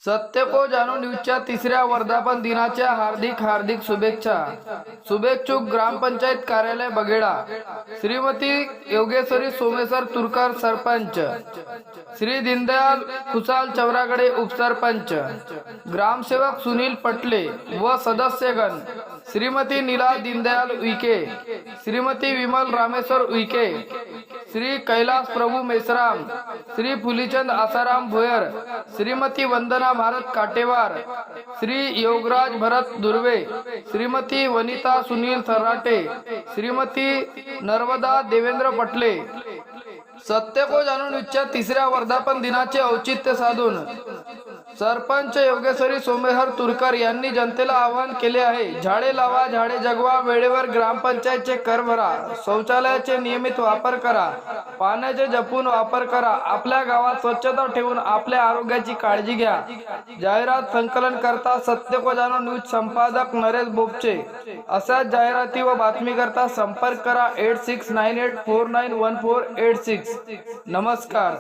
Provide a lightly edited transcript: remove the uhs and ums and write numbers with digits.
सत्य को जाणून न्यूजच्या तिसऱ्या वर्धापन दिनाच्या हार्दिक शुभेच्छा। शुभेच्छुक ग्रामपंचायत कार्यालय बगेडा, श्रीमती योगेश्वरी सोमेश्वर तुरकर सरपंच, श्री दीनदयाल खुशाल चौरागडे उपसरपंच, ग्रामसेवक सुनील पटले व सदस्यगण श्रीमती नीला दीनदयाल उइके, श्रीमती विमल रामेश्वर उइके, श्री कैलाश प्रभु मेसराम, श्री फुलीचंद आसाराम भोयर, श्रीमती वंदना भारत काटेवार, श्री योगराज भरत दुर्वे, श्रीमती वनिता सुनील थर्राटे, श्रीमती नर्मदा देवेंद्र पटले। सत्य को जाणून न्यूजच्या तिसऱ्या वर्धापन दिनाचे औचित्य साधून सरपंच योगेश्वरी सोमेश्वर तुरकर यांनी जनतेला आवाहन केले आहे। झाडे लावा, झाडे जगवा, वेळेवर ग्रामपंचायतचे कर भरा, शौचालयाचे नियमित वापर करा, पाण्याचे जपून वापर करा, आपल्या गावात स्वच्छता ठेवून आपल्या आरोग्याची काळजी घ्या। जाहिरात संकलन करता सत्य को जाणून न्यूज संपादक नरेश बोपचे। अशाच जाहिराती व बातमी करता संपर्क करा 8698491486। नमस्कार।